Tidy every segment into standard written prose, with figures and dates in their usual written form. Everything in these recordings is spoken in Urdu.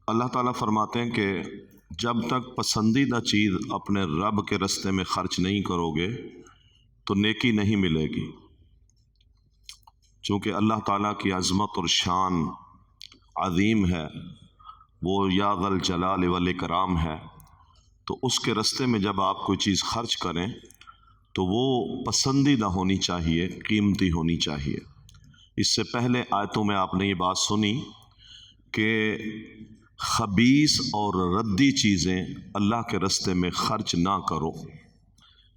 اللہ تعالیٰ فرماتے ہیں کہ جب تک پسندیدہ چیز اپنے رب کے راستے میں خرچ نہیں کرو گے تو نیکی نہیں ملے گی. چونکہ اللہ تعالیٰ کی عظمت اور شان عظیم ہے، وہ یا ذا الجلال والاکرام ہے، تو اس کے راستے میں جب آپ کوئی چیز خرچ کریں تو وہ پسندیدہ ہونی چاہیے، قیمتی ہونی چاہیے. اس سے پہلے آیتوں میں آپ نے یہ بات سنی کہ خبیث اور ردی چیزیں اللہ کے راستے میں خرچ نہ کرو،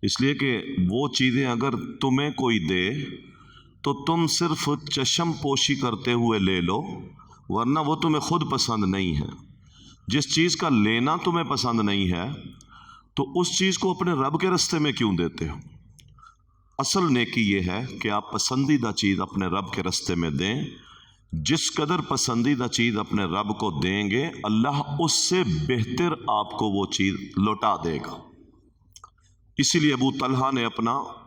اس لیے کہ وہ چیزیں اگر تمہیں کوئی دے تو تم صرف چشم پوشی کرتے ہوئے لے لو، ورنہ وہ تمہیں خود پسند نہیں ہے. جس چیز کا لینا تمہیں پسند نہیں ہے تو اس چیز کو اپنے رب کے راستے میں کیوں دیتے ہو؟ اصل نیکی یہ ہے کہ آپ پسندیدہ چیز اپنے رب کے راستے میں دیں. جس قدر پسندیدہ چیز اپنے رب کو دیں گے، اللہ اس سے بہتر آپ کو وہ چیز لوٹا دے گا. اسی لیے ابو طلحہ نے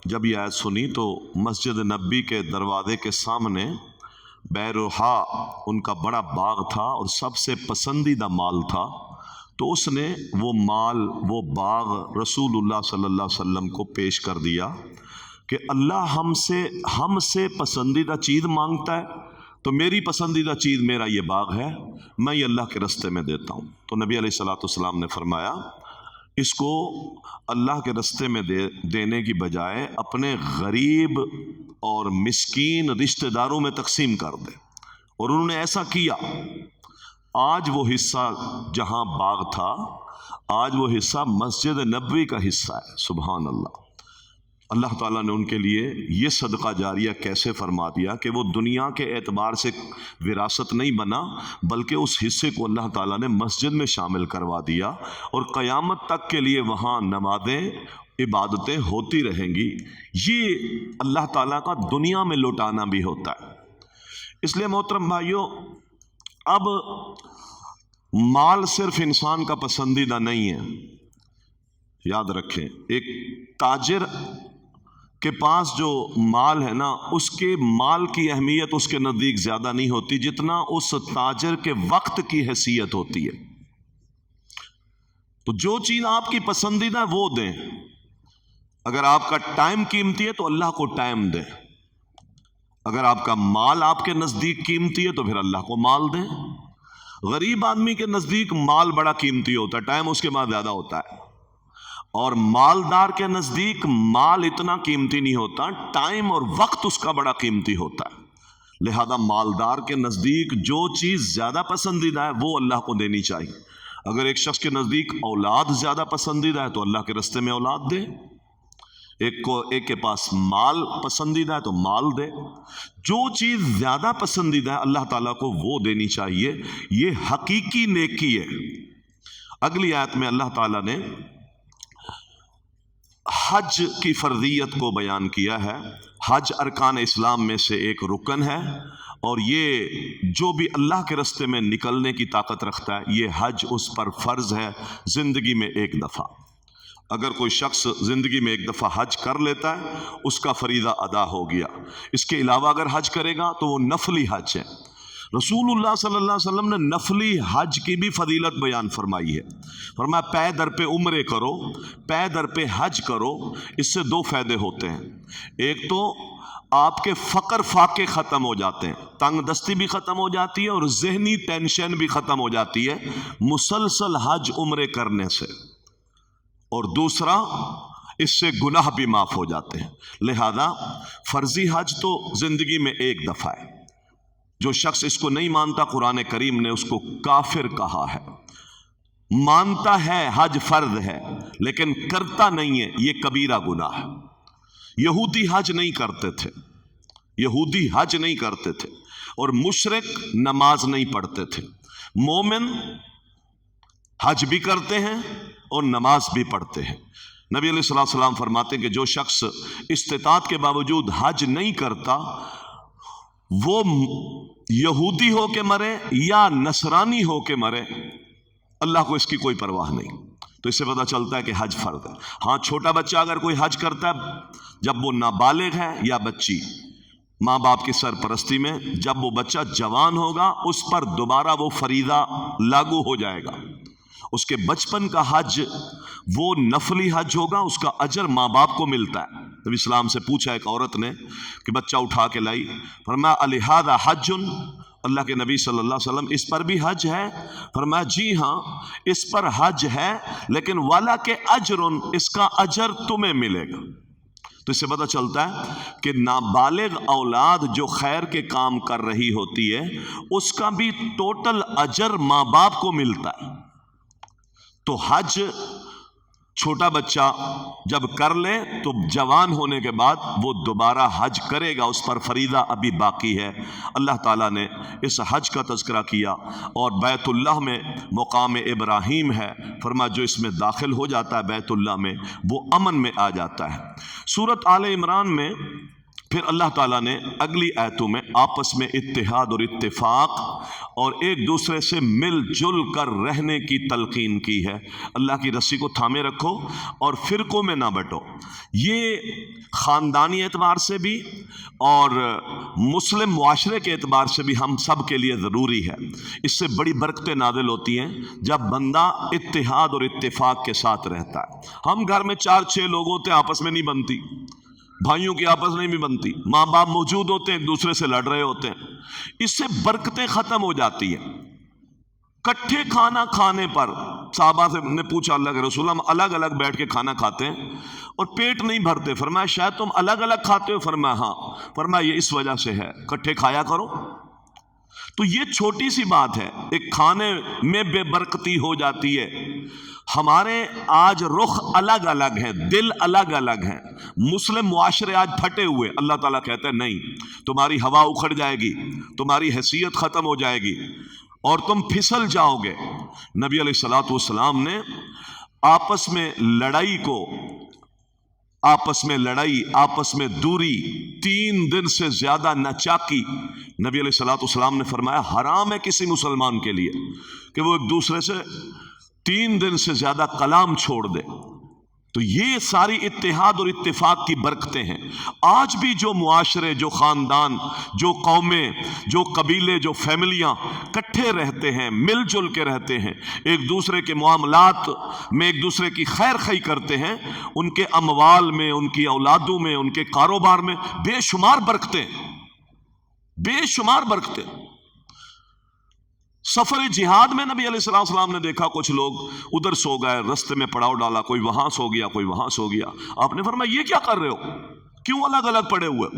جب یہ آیت سنی تو مسجد نبی کے دروازے کے سامنے بیروحا ان کا بڑا باغ تھا اور سب سے پسندیدہ مال تھا، تو اس نے وہ باغ رسول اللہ صلی اللہ علیہ وسلم کو پیش کر دیا کہ اللہ ہم سے پسندیدہ چیز مانگتا ہے تو میری پسندیدہ چیز میرا یہ باغ ہے، میں یہ اللہ کے راستے میں دیتا ہوں. تو نبی علیہ الصلوۃ والسلام نے فرمایا اس کو اللہ کے راستے میں دینے کی بجائے اپنے غریب اور مسکین رشتہ داروں میں تقسیم کر دے. اور انہوں نے ایسا کیا. آج وہ حصہ جہاں باغ تھا، آج وہ حصہ مسجد نبوی کا حصہ ہے. سبحان اللہ. اللہ تعالیٰ نے ان کے لیے یہ صدقہ جاریہ کیسے فرما دیا کہ وہ دنیا کے اعتبار سے وراثت نہیں بنا، بلکہ اس حصے کو اللہ تعالیٰ نے مسجد میں شامل کروا دیا، اور قیامت تک کے لیے وہاں نمازیں عبادتیں ہوتی رہیں گی. یہ اللہ تعالیٰ کا دنیا میں لوٹانا بھی ہوتا ہے. اس لیے محترم بھائیوں، اب مال صرف انسان کا پسندیدہ نہیں ہے. یاد رکھیں، ایک تاجر کے پاس جو مال ہے نا، اس کے مال کی اہمیت اس کے نزدیک زیادہ نہیں ہوتی جتنا اس تاجر کے وقت کی حیثیت ہوتی ہے. تو جو چیز آپ کی پسندیدہ ہے وہ دیں. اگر آپ کا ٹائم قیمتی ہے تو اللہ کو ٹائم دیں. اگر آپ کا مال آپ کے نزدیک قیمتی ہے تو پھر اللہ کو مال دیں. غریب آدمی کے نزدیک مال بڑا قیمتی ہوتا ہے، ٹائم اس کے بعد زیادہ ہوتا ہے. اور مالدار کے نزدیک مال اتنا قیمتی نہیں ہوتا، ٹائم اور وقت اس کا بڑا قیمتی ہوتا ہے. لہذا مالدار کے نزدیک جو چیز زیادہ پسندیدہ ہے وہ اللہ کو دینی چاہیے. اگر ایک شخص کے نزدیک اولاد زیادہ پسندیدہ ہے تو اللہ کے راستے میں اولاد دے. ایک کے پاس مال پسندیدہ ہے تو مال دے. جو چیز زیادہ پسندیدہ ہے اللہ تعالیٰ کو وہ دینی چاہیے. یہ حقیقی نیکی ہے. اگلی آیت میں اللہ تعالیٰ نے حج کی فرضیت کو بیان کیا ہے. حج ارکان اسلام میں سے ایک رکن ہے، اور یہ جو بھی اللہ کے راستے میں نکلنے کی طاقت رکھتا ہے یہ حج اس پر فرض ہے زندگی میں ایک دفعہ. اگر کوئی شخص زندگی میں ایک دفعہ حج کر لیتا ہے اس کا فریضہ ادا ہو گیا. اس کے علاوہ اگر حج کرے گا تو وہ نفلی حج ہے. رسول اللہ صلی اللہ علیہ وسلم نے نفلی حج کی بھی فضیلت بیان فرمائی ہے. فرمایا پے در پہ عمرے کرو، پے در پہ حج کرو. اس سے دو فائدے ہوتے ہیں. ایک تو آپ کے فقر فاقے ختم ہو جاتے ہیں، تنگ دستی بھی ختم ہو جاتی ہے، اور ذہنی ٹینشن بھی ختم ہو جاتی ہے مسلسل حج عمرے کرنے سے. اور دوسرا، اس سے گناہ بھی معاف ہو جاتے ہیں. لہذا فرضی حج تو زندگی میں ایک دفعہ ہے. جو شخص اس کو نہیں مانتا، قرآن کریم نے اس کو کافر کہا ہے. مانتا ہے حج فرض ہے لیکن کرتا نہیں ہے، یہ کبیرہ گناہ ہے. یہودی حج نہیں کرتے تھے، یہودی حج نہیں کرتے تھے، اور مشرک نماز نہیں پڑھتے تھے. مومن حج بھی کرتے ہیں اور نماز بھی پڑھتے ہیں. نبی علیہ الصلوۃ والسلام فرماتے ہیں کہ جو شخص استطاعت کے باوجود حج نہیں کرتا، وہ یہودی ہو کے مرے یا نصرانی ہو کے مرے، اللہ کو اس کی کوئی پرواہ نہیں. تو اس سے پتہ چلتا ہے کہ حج فرض ہے. ہاں، چھوٹا بچہ اگر کوئی حج کرتا ہے جب وہ نابالغ ہے یا بچی، ماں باپ کی سرپرستی میں. جب وہ بچہ جوان ہوگا اس پر دوبارہ وہ فریضہ لاگو ہو جائے گا. اس کے بچپن کا حج وہ نفلی حج ہوگا، اس کا اجر ماں باپ کو ملتا ہے. نبی اسلام سے پوچھا ایک عورت نے کہ بچہ اٹھا کے لائی، فرمایا الہذا حج، اللہ کے نبی صلی اللہ علیہ وسلم اس پر بھی حج ہے؟ فرمایا جی ہاں اس پر حج ہے، لیکن والا کے اجر، اس کا اجر تمہیں ملے گا. تو اس سے پتہ چلتا ہے کہ نابالغ اولاد جو خیر کے کام کر رہی ہوتی ہے اس کا بھی ٹوٹل اجر ماں باپ کو ملتا ہے. تو حج چھوٹا بچہ جب کر لے تو جوان ہونے کے بعد وہ دوبارہ حج کرے گا، اس پر فریضہ ابھی باقی ہے. اللہ تعالیٰ نے اس حج کا تذکرہ کیا اور بیت اللہ میں مقام ابراہیم ہے، فرما جو اس میں داخل ہو جاتا ہے بیت اللہ میں وہ امن میں آ جاتا ہے. سورۃ آل عمران میں پھر اللہ تعالیٰ نے اگلی آیتوں میں آپس میں اتحاد اور اتفاق اور ایک دوسرے سے مل جل کر رہنے کی تلقین کی ہے. اللہ کی رسی کو تھامے رکھو اور فرقوں میں نہ بٹو. یہ خاندانی اعتبار سے بھی اور مسلم معاشرے کے اعتبار سے بھی ہم سب کے لیے ضروری ہے. اس سے بڑی برکتیں نازل ہوتی ہیں جب بندہ اتحاد اور اتفاق کے ساتھ رہتا ہے. ہم گھر میں 4-6 لوگ ہوتے ہیں، آپس میں نہیں بنتی، بھائیوں کی آپس نہیں بھی بنتی، ماں باپ موجود ہوتے ہیں ایک دوسرے سے لڑ رہے ہوتے ہیں. اس سے برکتیں ختم ہو جاتی ہیں. کٹھے کھانا کھانے پر صحابہ سے نے پوچھا اللہ کے رسول ہم الگ الگ بیٹھ کے کھانا کھاتے ہیں اور پیٹ نہیں بھرتے. فرمایا شاید تم الگ الگ کھاتے ہو؟ فرمایا ہاں. فرمایا یہ اس وجہ سے ہے، کٹھے کھایا کرو. تو یہ چھوٹی سی بات ہے، ایک کھانے میں بے برکتی ہو جاتی ہے. ہمارے آج رخ الگ الگ ہیں، دل الگ الگ ہیں. مسلم معاشرے آج پھٹے ہوئے. اللہ تعالیٰ کہتا ہے نہیں، تمہاری ہوا اکھڑ جائے گی، تمہاری حیثیت ختم ہو جائے گی اور تم پھسل جاؤ گے. نبی علیہ الصلوۃ والسلام نے آپس میں لڑائی کو، آپس میں دوری، 3 دن سے زیادہ نہ چاکی، نبی علیہ الصلوۃ والسلام نے فرمایا حرام ہے کسی مسلمان کے لیے کہ وہ ایک دوسرے سے 3 دن سے زیادہ کلام چھوڑ دے. تو یہ ساری اتحاد اور اتفاق کی برکتیں ہیں. آج بھی جو معاشرے، جو خاندان، جو قومیں، جو قبیلے، جو فیملیاں کٹھے رہتے ہیں، مل جل کے رہتے ہیں، ایک دوسرے کے معاملات میں ایک دوسرے کی خیر خواہی کرتے ہیں، ان کے اموال میں، ان کی اولادوں میں، ان کے کاروبار میں بے شمار برکتیں، بے شمار برکتیں. سفر جہاد میں نبی علیہ السلام نے دیکھا کچھ لوگ ادھر سو گئے، رستے میں پڑاؤ ڈالا، کوئی وہاں سو گیا، کوئی وہاں سو گیا. آپ نے فرمایا یہ کیا کر رہے ہو، کیوں الگ الگ پڑے ہوئے؟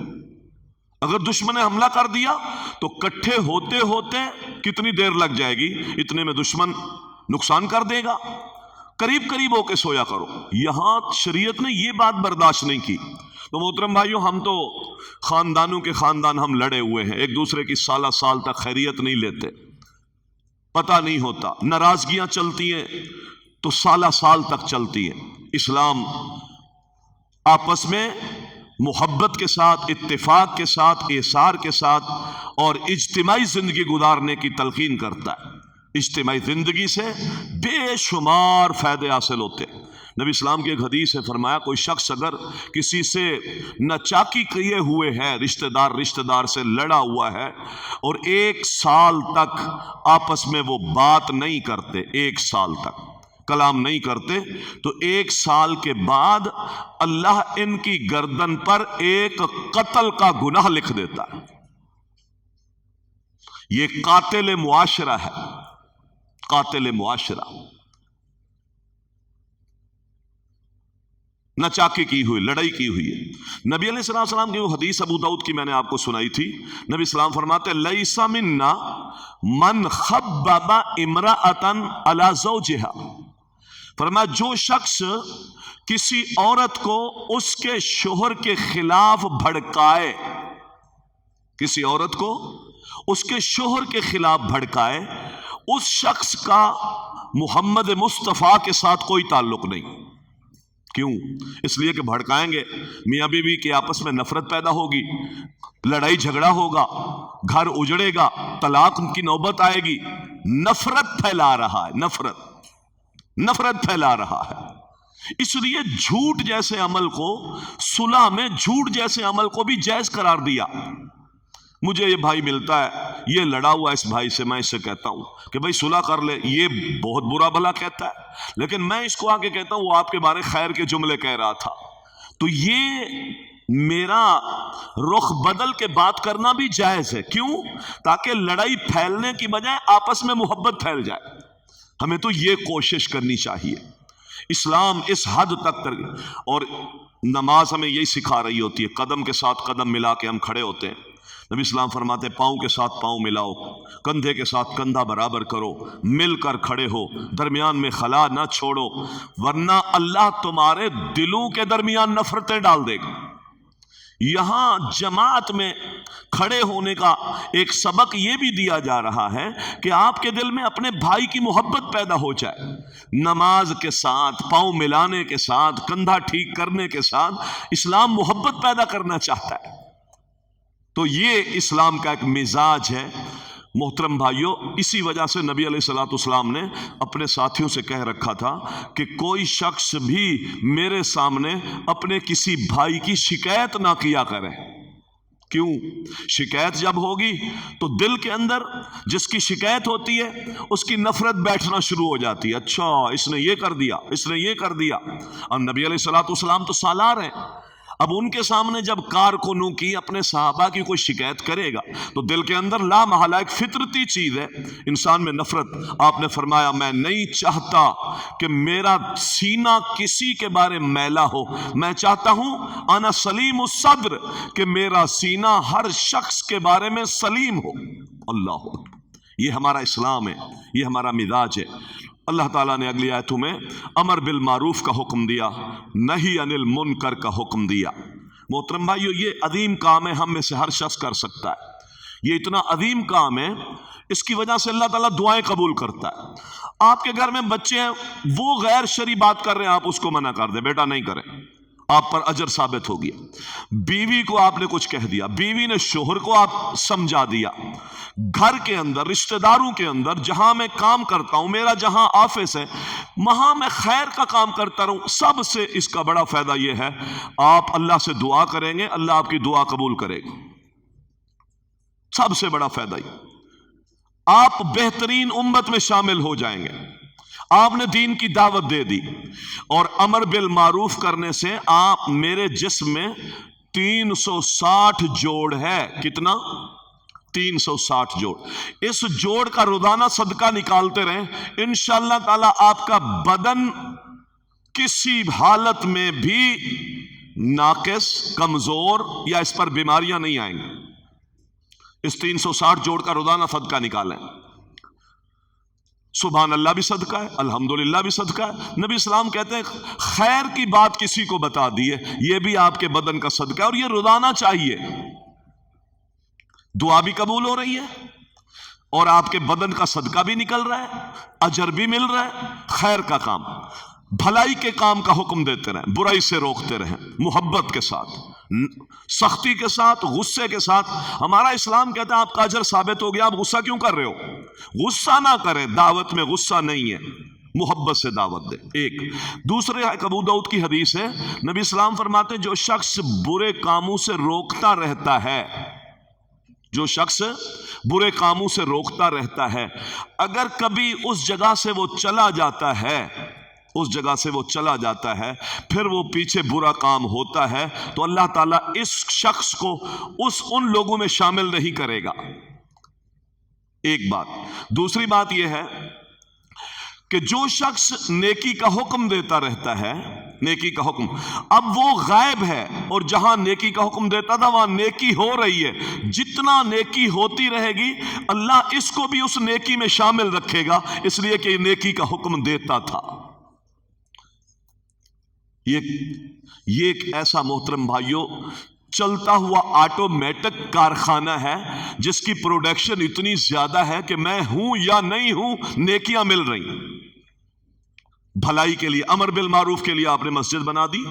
اگر دشمن نے حملہ کر دیا تو کٹھے ہوتے ہوتے کتنی دیر لگ جائے گی، اتنے میں دشمن نقصان کر دے گا. قریب قریب ہو کے سویا کرو. یہاں شریعت نے یہ بات برداشت نہیں کی. تو محترم بھائیوں، ہم تو خاندانوں کے خاندان ہم لڑے ہوئے ہیں، ایک دوسرے کی سالہ سال تک خیریت نہیں لیتے، پتہ نہیں ہوتا، ناراضگیاں چلتی ہیں تو سالہ سال تک چلتی ہیں. اسلام آپس میں محبت کے ساتھ، اتفاق کے ساتھ، ایثار کے ساتھ اور اجتماعی زندگی گزارنے کی تلقین کرتا ہے. اجتماعی زندگی سے بے شمار فائدے حاصل ہوتے ہیں. نبی اسلام کی ایک حدیث ہے، فرمایا کوئی شخص اگر کسی سے ناچاکی کیے ہوئے ہے، رشتہ دار سے لڑا ہوا ہے اور 1 سال تک آپس میں وہ بات نہیں کرتے، 1 سال تک کلام نہیں کرتے، تو 1 سال کے بعد اللہ ان کی گردن پر ایک قتل کا گناہ لکھ دیتا ہے. یہ قاتل معاشرہ ہے، قاتل معاشرہ. ناچاکی کی ہوئی، لڑائی کی ہوئی ہے. نبی علیہ السلام کی وہ حدیث ابو داؤد کی میں نے آپ کو سنائی تھی. نبی اسلام فرماتے لیس منا من خبب امرأۃ علی زوجہا. فرمایا جو شخص کسی عورت کو اس کے شوہر کے خلاف بھڑکائے، کسی عورت کو اس کے شوہر کے خلاف بھڑکائے، اس شخص کا محمد مصطفیٰ کے ساتھ کوئی تعلق نہیں. کیوں؟ اس لیے کہ بھڑکائیں گے، میاں بیوی کے آپس میں نفرت پیدا ہوگی، لڑائی جھگڑا ہوگا، گھر اجڑے گا، طلاق کی نوبت آئے گی. نفرت پھیلا رہا ہے، نفرت پھیلا رہا ہے. اس لیے جھوٹ جیسے عمل کو، صلح میں جھوٹ جیسے عمل کو بھی جائز قرار دیا۔ مجھے یہ بھائی ملتا ہے، یہ لڑا ہوا اس بھائی سے، میں اس سے کہتا ہوں کہ بھائی صلح کر لے، یہ بہت برا بھلا کہتا ہے، لیکن میں اس کو آ کے کہتا ہوں وہ آپ کے بارے خیر کے جملے کہہ رہا تھا، تو یہ میرا رخ بدل کے بات کرنا بھی جائز ہے۔ کیوں؟ تاکہ لڑائی پھیلنے کی بجائے آپس میں محبت پھیل جائے۔ ہمیں تو یہ کوشش کرنی چاہیے۔ اسلام اس حد تک اور نماز ہمیں یہی سکھا رہی ہوتی ہے، قدم کے ساتھ قدم ملا کے ہم کھڑے ہوتے ہیں۔ نبی اسلام فرماتے ہیں پاؤں کے ساتھ پاؤں ملاؤ، کندھے کے ساتھ کندھا برابر کرو، مل کر کھڑے ہو، درمیان میں خلا نہ چھوڑو، ورنہ اللہ تمہارے دلوں کے درمیان نفرتیں ڈال دے گا۔ یہاں جماعت میں کھڑے ہونے کا ایک سبق یہ بھی دیا جا رہا ہے کہ آپ کے دل میں اپنے بھائی کی محبت پیدا ہو جائے۔ نماز کے ساتھ، پاؤں ملانے کے ساتھ، کندھا ٹھیک کرنے کے ساتھ اسلام محبت پیدا کرنا چاہتا ہے۔ تو یہ اسلام کا ایک مزاج ہے محترم بھائیوں۔ اسی وجہ سے نبی علیہ الصلوۃ والسلام نے اپنے ساتھیوں سے کہہ رکھا تھا کہ کوئی شخص بھی میرے سامنے اپنے کسی بھائی کی شکایت نہ کیا کرے۔ کیوں؟ شکایت جب ہوگی تو دل کے اندر جس کی شکایت ہوتی ہے اس کی نفرت بیٹھنا شروع ہو جاتی ہے، اچھا اس نے یہ کر دیا، اس نے یہ کر دیا۔ اور نبی علیہ الصلوۃ والسلام تو سالار ہیں، اب ان کے سامنے جب کارکنوں کی، اپنے صحابہ کی کوئی شکایت کرے گا تو دل کے اندر لا محالہ ایک فطرتی چیز ہے انسان میں نفرت۔ آپ نے فرمایا میں نہیں چاہتا کہ میرا سینہ کسی کے بارے میلا ہو، میں چاہتا ہوں انا سلیم الصدر کہ میرا سینہ ہر شخص کے بارے میں سلیم ہو۔ اللہ اکبر، یہ ہمارا اسلام ہے، یہ ہمارا مزاج ہے۔ اللہ تعالیٰ نے اگلی آیتوں میں امر بالمعروف کا حکم دیا، نہی عن المنکر کا حکم دیا۔ محترم بھائیو، یہ عظیم کام ہے، ہم میں سے ہر شخص کر سکتا ہے۔ یہ اتنا عظیم کام ہے، اس کی وجہ سے اللہ تعالیٰ دعائیں قبول کرتا ہے۔ آپ کے گھر میں بچے ہیں، وہ غیر شرعی بات کر رہے ہیں، آپ اس کو منع کر دیں، بیٹا نہیں کریں، آپ پر اجر ثابت ہو گیا۔ بیوی کو آپ نے کچھ کہہ دیا، بیوی نے شوہر کو آپ سمجھا دیا۔ گھر کے اندر، رشتہ داروں کے اندر، جہاں میں کام کرتا ہوں، میرا جہاں آفس ہے، وہاں میں خیر کا کام کرتا رہوں، سب سے اس کا بڑا فائدہ یہ ہے آپ اللہ سے دعا کریں گے، اللہ آپ کی دعا قبول کرے گا۔ سب سے بڑا فائدہ یہ، آپ بہترین امت میں شامل ہو جائیں گے۔ آپ نے دین کی دعوت دے دی، اور امر بالمعروف کرنے سے آپ میرے جسم میں 360 جوڑ ہے۔ کتنا؟ 360 جوڑ۔ اس جوڑ کا روزانہ صدقہ نکالتے رہیں، انشاءاللہ تعالی آپ کا بدن کسی حالت میں بھی ناقص، کمزور یا اس پر بیماریاں نہیں آئیں گی۔ اس 360 جوڑ کا روزانہ صدقہ نکالیں۔ سبحان اللہ بھی صدقہ ہے، الحمدللہ بھی صدقہ ہے۔ نبی اسلام کہتے ہیں خیر کی بات کسی کو بتا دیے، یہ بھی آپ کے بدن کا صدقہ ہے، اور یہ روزانہ چاہیے۔ دعا بھی قبول ہو رہی ہے اور آپ کے بدن کا صدقہ بھی نکل رہا ہے، اجر بھی مل رہا ہے۔ خیر کا کام، بھلائی کے کام کا حکم دیتے رہیں، برائی سے روکتے رہیں، محبت کے ساتھ، سختی کے ساتھ، غصے کے ساتھ۔ ہمارا اسلام کہتا ہے آپ کا اجر ثابت ہو گیا، آپ غصہ کیوں کر رہے ہو؟ غصہ نہ کریں، دعوت میں غصہ نہیں ہے، محبت سے دعوت دے۔ ایک دوسرے ابو داؤد کی حدیث ہے، نبی اسلام فرماتے ہیں جو شخص برے کاموں سے روکتا رہتا ہے، جو شخص برے کاموں سے روکتا رہتا ہے، اگر کبھی اس جگہ سے وہ چلا جاتا ہے، اس جگہ سے وہ چلا جاتا ہے، پھر وہ پیچھے برا کام ہوتا ہے، تو اللہ تعالیٰ اس شخص کو ان لوگوں میں شامل نہیں کرے گا۔ ایک بات۔ دوسری بات یہ ہے کہ جو شخص نیکی کا حکم دیتا رہتا ہے، نیکی کا حکم، اب وہ غائب ہے، اور جہاں نیکی کا حکم دیتا تھا وہاں نیکی ہو رہی ہے، جتنا نیکی ہوتی رہے گی اللہ اس کو بھی اس نیکی میں شامل رکھے گا، اس لیے کہ نیکی کا حکم دیتا تھا۔ یہ ایک ایسا محترم بھائیوں چلتا ہوا آٹومیٹک کارخانہ ہے جس کی پروڈکشن اتنی زیادہ ہے کہ میں ہوں یا نہیں ہوں نیکیاں مل رہی۔ بھلائی کے لیے، امر بالمعروف کے لیے آپ نے مسجد بنا دی،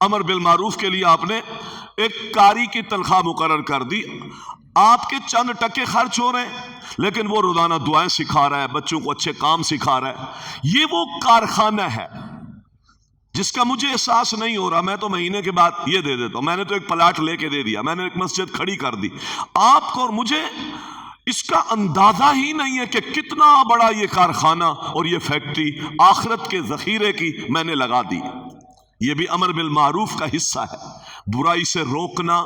امر بالمعروف کے لیے آپ نے ایک قاری کی تنخواہ مقرر کر دی، آپ کے چند ٹکے خرچ ہو رہے ہیں لیکن وہ روزانہ دعائیں سکھا رہا ہے، بچوں کو اچھے کام سکھا رہا ہے۔ یہ وہ کارخانہ ہے جس کا مجھے احساس نہیں ہو رہا، میں تو مہینے کے بعد یہ دے دیتا ہوں، میں نے تو ایک پلاٹ لے کے دے دیا، میں نے ایک مسجد کھڑی کر دی، آپ کو اور مجھے اس کا اندازہ ہی نہیں ہے کہ کتنا بڑا یہ کارخانہ اور یہ فیکٹری آخرت کے ذخیرے کی میں نے لگا دی۔ یہ بھی امر بالمعروف کا حصہ ہے، برائی سے روکنا۔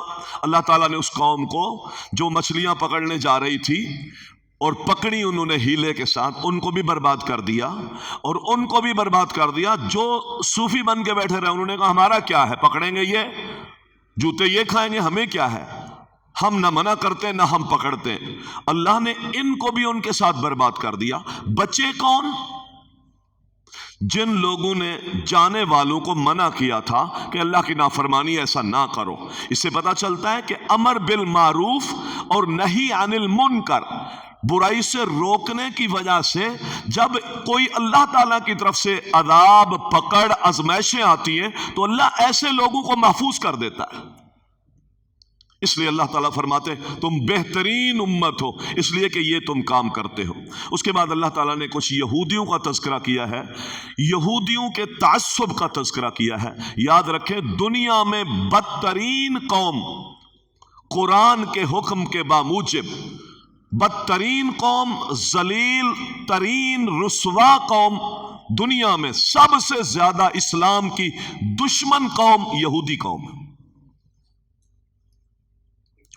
اللہ تعالیٰ نے اس قوم کو جو مچھلیاں پکڑنے جا رہی تھی اور پکڑی انہوں نے ہیلے کے ساتھ، ان کو بھی برباد کر دیا، اور ان کو بھی برباد کر دیا جو صوفی بن کے بیٹھے رہے۔ انہوں نے کہا ہمارا کیا ہے، پکڑیں گے یہ جوتے یہ کھائیں گے، ہمیں کیا ہے، ہم نہ منع کرتے نہ ہم پکڑتے۔ اللہ نے ان کو بھی ان کے ساتھ برباد کر دیا۔ بچے کون؟ جن لوگوں نے جانے والوں کو منع کیا تھا کہ اللہ کی نافرمانی ایسا نہ کرو۔ اس سے پتہ چلتا ہے کہ امر بالمعروف اور نہی عن المنکر، برائی سے روکنے کی وجہ سے جب کوئی اللہ تعالیٰ کی طرف سے عذاب، پکڑ، آزمائشیں آتی ہیں تو اللہ ایسے لوگوں کو محفوظ کر دیتا ہے۔ اس لیے اللہ تعالیٰ فرماتے ہیں تم بہترین امت ہو اس لیے کہ یہ تم کام کرتے ہو۔ اس کے بعد اللہ تعالیٰ نے کچھ یہودیوں کا تذکرہ کیا ہے، یہودیوں کے تعصب کا تذکرہ کیا ہے۔ یاد رکھیں دنیا میں بدترین قوم، قرآن کے حکم کے باموجب بدترین قوم، ذلیل ترین رسوا قوم، دنیا میں سب سے زیادہ اسلام کی دشمن قوم یہودی قوم ہے۔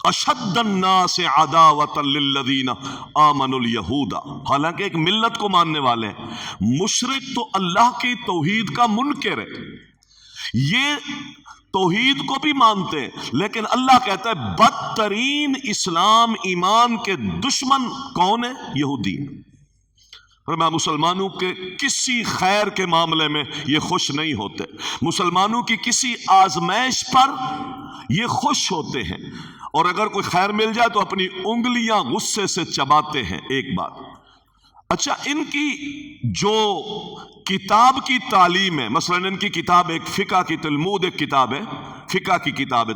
اشد الناس عداوۃ للذین آمنوا الیہود، حالانکہ ایک ملت کو ماننے والے ہیں۔ مشرک تو اللہ کی توحید کا منکر ہے، یہ توحید کو بھی مانتے ہیں، لیکن اللہ کہتا ہے بدترین اسلام ایمان کے دشمن کون ہے؟ یہودی۔ اور میں مسلمانوں کے کسی خیر کے معاملے میں یہ خوش نہیں ہوتے، مسلمانوں کی کسی آزمائش پر یہ خوش ہوتے ہیں، اور اگر کوئی خیر مل جائے تو اپنی انگلیاں غصے سے چباتے ہیں۔ ایک بات اچھا، ان کی جو کتاب کی تعلیم ہے، مثلا ان کی کتاب ایک فقہ کی تلمود ایک کتاب ہے، فقہ کی کتاب ہے،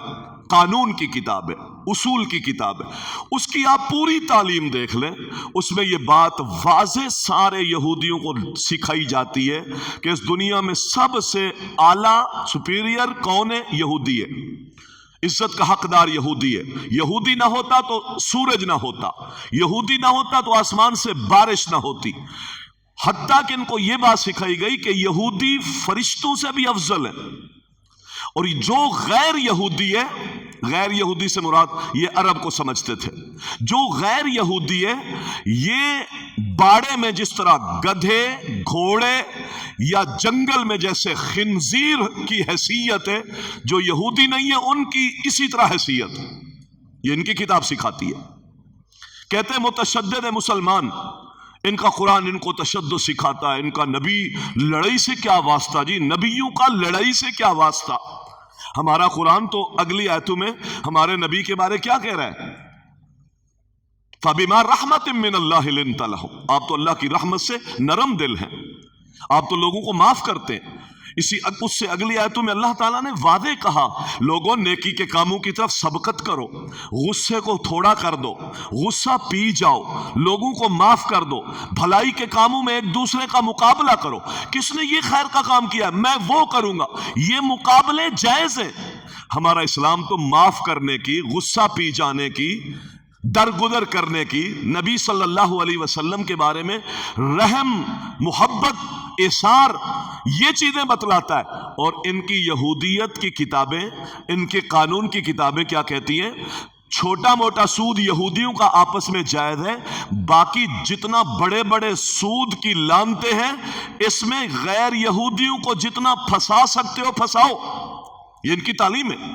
قانون کی کتاب ہے، اصول کی کتاب ہے، اس کی آپ پوری تعلیم دیکھ لیں، اس میں یہ بات واضح سارے یہودیوں کو سکھائی جاتی ہے کہ اس دنیا میں سب سے اعلیٰ سپیریئر کون ہے؟ یہودی ہے، عزت کا حقدار یہودی ہے۔ یہودی نہ ہوتا تو سورج نہ ہوتا، یہودی نہ ہوتا تو آسمان سے بارش نہ ہوتی، حتیٰ کہ ان کو یہ بات سکھائی گئی کہ یہودی فرشتوں سے بھی افضل ہے، اور جو غیر یہودی ہے، غیر یہودی سے مراد یہ عرب کو سمجھتے تھے، جو غیر یہودی ہے یہ باڑے میں جس طرح گدھے، گھوڑے یا جنگل میں جیسے خنزیر کی حیثیت ہے، جو یہودی نہیں ہے ان کی اسی طرح حیثیت ہے۔ یہ ان کی کتاب سکھاتی ہے۔ کہتے ہیں متشدد مسلمان، ان کا قرآن ان کو تشدد سکھاتا ہے، ان کا نبی لڑائی سے کیا واسطہ؟ جی نبیوں کا لڑائی سے کیا واسطہ؟ ہمارا قرآن تو اگلی آیتوں میں ہمارے نبی کے بارے کیا کہہ رہا ہے؟ فَبِمَا رَحْمَةٍ مِّنَ اللَّهِ لِنْتَ لَهُمْ، آپ تو اللہ کی رحمت سے نرم دل ہیں، آپ تو لوگوں کو معاف کرتے ہیں۔ اس سے اگلی آیتوں میں اللہ تعالیٰ نے واضح کہا لوگوں نیکی کے کاموں کی طرف سبقت کرو، غصے کو تھوڑا کر دو، غصہ پی جاؤ، لوگوں کو معاف کر دو، بھلائی کے کاموں میں ایک دوسرے کا مقابلہ کرو۔ کس نے یہ خیر کا کام کیا میں وہ کروں گا، یہ مقابلے جائز ہیں۔ ہمارا اسلام تو معاف کرنے کی، غصہ پی جانے کی، درگزر کرنے کی، نبی صلی اللہ علیہ وسلم کے بارے میں رحم، محبت، اثار، یہ چیزیں بتلاتا ہے۔ اور ان کی یہودیت کی کتابیں، ان کے قانون کی کتابیں کیا کہتی ہیں؟ چھوٹا موٹا سود یہودیوں کا آپس میں جائز ہے، باقی جتنا بڑے بڑے سود کی لانتے ہیں اس میں غیر یہودیوں کو جتنا پھنسا سکتے ہو پھنساؤ۔ یہ ان کی تعلیم ہے،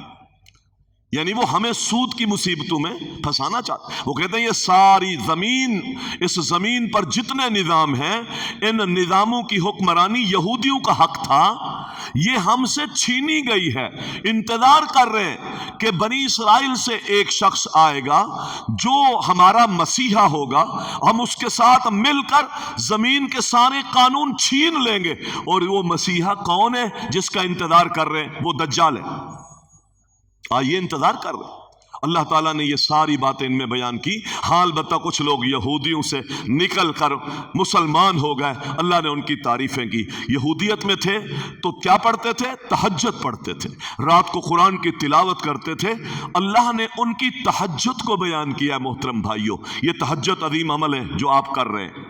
یعنی وہ ہمیں سود کی مصیبتوں میں پھنسانا چاہتے ہیں۔ وہ کہتے ہیں یہ ساری زمین، اس زمین پر جتنے نظام ہیں ان نظاموں کی حکمرانی یہودیوں کا حق تھا، یہ ہم سے چھینی گئی ہے۔ انتظار کر رہے ہیں کہ بنی اسرائیل سے ایک شخص آئے گا جو ہمارا مسیحا ہوگا، ہم اس کے ساتھ مل کر زمین کے سارے قانون چھین لیں گے۔ اور وہ مسیحا کون ہے جس کا انتظار کر رہے ہیں؟ وہ دجال ہے۔ آئیے انتظار کر رہے ہیں، اللہ تعالیٰ نے یہ ساری باتیں ان میں بیان کی. ہاں البتہ کچھ لوگ یہودیوں سے نکل کر مسلمان ہو گئے. اللہ نے ان کی تعریفیں کی. یہودیت میں تھے تو کیا پڑھتے تھے؟ تہجد پڑھتے تھے، رات کو قرآن کی تلاوت کرتے تھے. اللہ نے ان کی تہجد کو بیان کیا. محترم بھائیوں، یہ تہجد عظیم عمل ہے جو آپ کر رہے ہیں.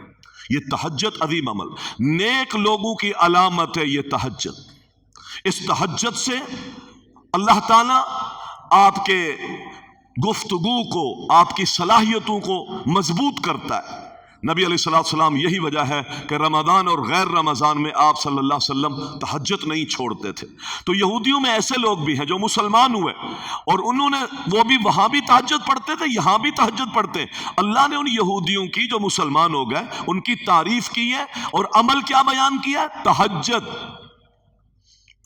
یہ تہجد عظیم عمل نیک لوگوں کی علامت ہے. یہ تہجد، اس تہجد سے اللہ تعالیٰ آپ کے گفتگو کو، آپ کی صلاحیتوں کو مضبوط کرتا ہے. نبی علیہ السلام یہی وجہ ہے کہ رمضان اور غیر رمضان میں آپ صلی اللہ علیہ وسلم تہجد نہیں چھوڑتے تھے. تو یہودیوں میں ایسے لوگ بھی ہیں جو مسلمان ہوئے اور انہوں نے وہ بھی وہاں بھی تہجد پڑھتے تھے، یہاں بھی تہجد پڑھتے. اللہ نے ان یہودیوں کی جو مسلمان ہو گئے ان کی تعریف کی ہے اور عمل کیا بیان کیا ہے؟ تہجد.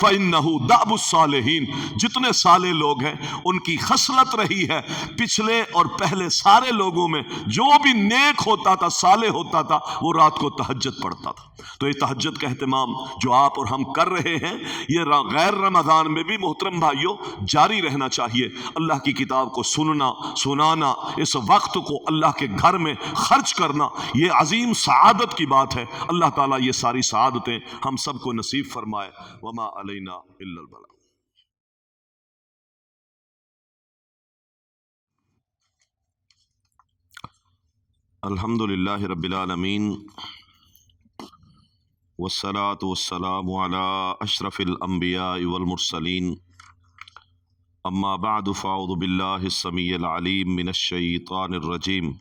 فَإِنَّهُ دَأْبُ الصَّالِحِينَ، جتنے صالح لوگ ہیں ان کی خصلت رہی ہے پچھلے اور پہلے سارے لوگوں میں، جو بھی نیک ہوتا تھا، صالح ہوتا تھا، وہ رات کو تہجد پڑھتا تھا. تو یہ تہجد کا اہتمام جو آپ اور ہم کر رہے ہیں یہ غیر رمضان میں بھی محترم بھائیوں جاری رہنا چاہیے. اللہ کی کتاب کو سننا، سنانا، اس وقت کو اللہ کے گھر میں خرچ کرنا، یہ عظیم سعادت کی بات ہے. اللہ تعالیٰ یہ ساری سعادتیں ہم سب کو نصیب فرمائے. وما علینا الا البلاغ. الحمد للہ رب العالمین والصلاة والسلام على اشرف الانبیاء والمرسلین. اما بعد فاعوذ باللہ السمیع العلیم من الشیطان الرجیم.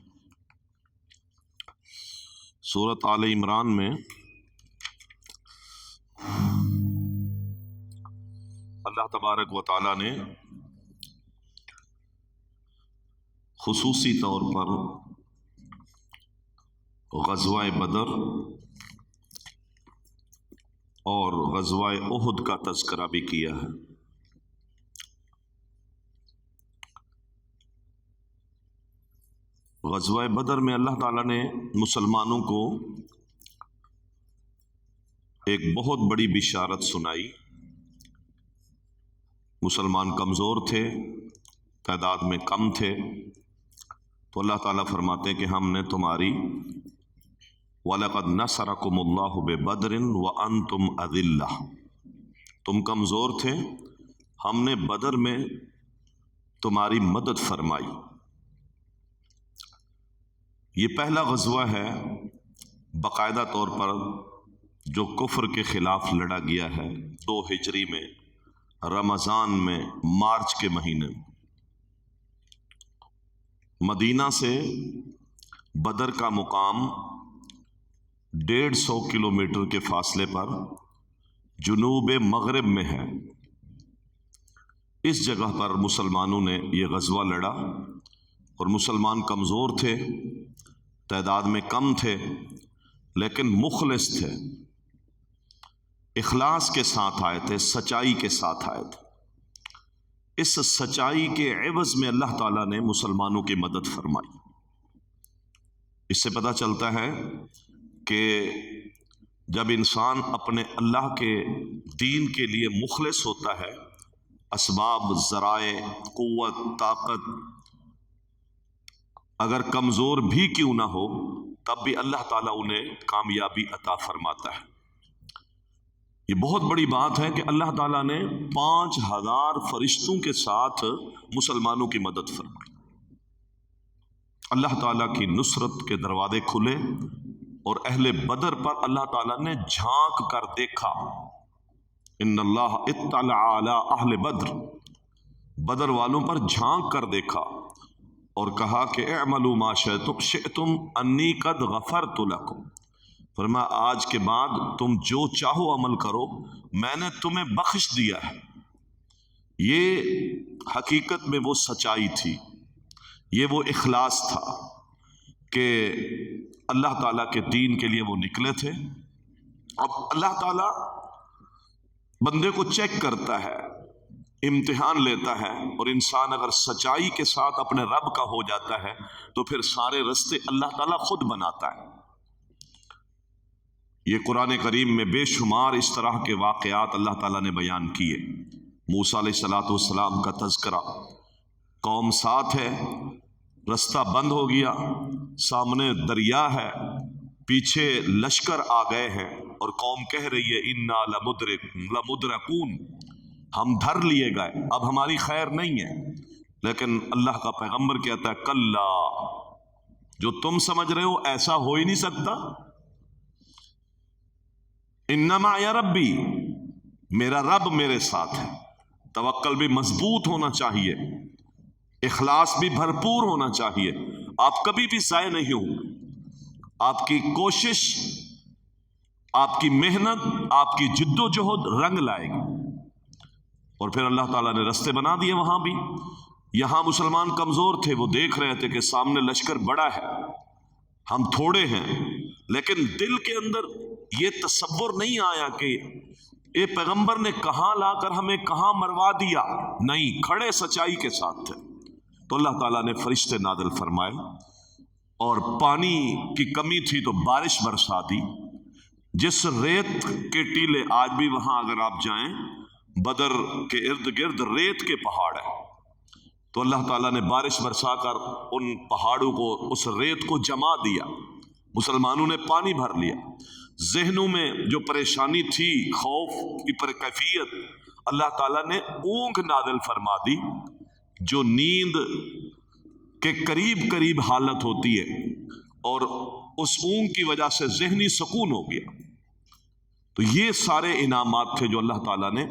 سورۃ آل عمران میں اللہ تبارک و تعالی نے خصوصی طور پر غزوہ بدر اور غزوہ احد کا تذکرہ بھی کیا ہے. غزوہ بدر میں اللہ تعالیٰ نے مسلمانوں کو ایک بہت بڑی بشارت سنائی. مسلمان کمزور تھے، تعداد میں کم تھے، تو اللہ تعالیٰ فرماتے کہ ہم نے تمہاری وَلَقَدْ نَصَرَكُمُ اللَّهُ بِبَدْرٍ وَأَنْتُمْ أَذِلَّةٌ، تم کمزور تھے، ہم نے بدر میں تمہاری مدد فرمائی. یہ پہلا غزوہ ہے باقاعدہ طور پر جو کفر کے خلاف لڑا گیا ہے 2 ہجری میں، رمضان میں، مارچ کے مہینے میں. مدینہ سے بدر کا مقام 150 کلومیٹر کے فاصلے پر جنوب مغرب میں ہے. اس جگہ پر مسلمانوں نے یہ غزوہ لڑا اور مسلمان کمزور تھے، تعداد میں کم تھے، لیکن مخلص تھے، اخلاص کے ساتھ آئے تھے، سچائی کے ساتھ آئے تھے. اس سچائی کے عوض میں اللہ تعالیٰ نے مسلمانوں کی مدد فرمائی. اس سے پتہ چلتا ہے کہ جب انسان اپنے اللہ کے دین کے لیے مخلص ہوتا ہے، اسباب، ذرائع، قوت، طاقت اگر کمزور بھی کیوں نہ ہو تب بھی اللہ تعالیٰ انہیں کامیابی عطا فرماتا ہے. یہ بہت بڑی بات ہے کہ اللہ تعالیٰ نے 5000 فرشتوں کے ساتھ مسلمانوں کی مدد فرمائی. اللہ تعالیٰ کی نصرت کے دروازے کھلے اور اہل بدر پر اللہ تعالیٰ نے جھانک کر دیکھا. ان اللہ اطلع علی اہل بدر، بدر والوں پر جھانک کر دیکھا اور کہا کہ اعملوا ما شئتم انی قد غفرت لکم. فرمایا آج کے بعد تم جو چاہو عمل کرو، میں نے تمہیں بخش دیا ہے. یہ حقیقت میں وہ سچائی تھی، یہ وہ اخلاص تھا کہ اللہ تعالیٰ کے دین کے لیے وہ نکلے تھے. اب اللہ تعالیٰ بندے کو چیک کرتا ہے، امتحان لیتا ہے، اور انسان اگر سچائی کے ساتھ اپنے رب کا ہو جاتا ہے تو پھر سارے رستے اللہ تعالیٰ خود بناتا ہے. یہ قرآن کریم میں بے شمار اس طرح کے واقعات اللہ تعالیٰ نے بیان کیے. موسیٰ علیہ السلام کا تذکرہ، قوم ساتھ ہے، رستہ بند ہو گیا، سامنے دریا ہے، پیچھے لشکر آ گئے ہیں، اور قوم کہہ رہی ہے انا لمدرکون، ہم دھر لیے گئے، اب ہماری خیر نہیں ہے۔ لیکن اللہ کا پیغمبر کہتا ہے کلا، جو تم سمجھ رہے ہو ایسا ہو ہی نہیں سکتا، انما یا ربی، میرا رب میرے ساتھ ہے۔ توکل بھی مضبوط ہونا چاہیے، اخلاص بھی بھرپور ہونا چاہیے، آپ کبھی بھی ضائع نہیں ہوں گے، آپ کی کوشش، آپ کی محنت، آپ کی جد و جہد رنگ لائے گی۔ اور پھر اللہ تعالیٰ نے رستے بنا دیے وہاں بھی۔ یہاں مسلمان کمزور تھے، وہ دیکھ رہے تھے کہ سامنے لشکر بڑا ہے، ہم تھوڑے ہیں، لیکن دل کے اندر یہ تصور نہیں آیا کہ اے پیغمبر نے کہاں لا کر ہمیں کہاں مروا دیا، نہیں، کھڑے سچائی کے ساتھ تھے۔ تو اللہ تعالیٰ نے فرشتے نازل فرمائے، اور پانی کی کمی تھی تو بارش برسا دی۔ جس ریت کے ٹیلے، آج بھی وہاں اگر آپ جائیں، بدر کے ارد گرد ریت کے پہاڑ ہیں، تو اللہ تعالیٰ نے بارش برسا کر ان پہاڑوں کو، اس ریت کو جما دیا، مسلمانوں نے پانی بھر لیا۔ ذہنوں میں جو پریشانی تھی، خوف کی کیفیت، اللہ تعالیٰ نے اونگ نازل فرما دی، جو نیند کے قریب قریب حالت ہوتی ہے، اور اس اونگ کی وجہ سے ذہنی سکون ہو گیا۔ تو یہ سارے انعامات تھے جو اللہ تعالیٰ نے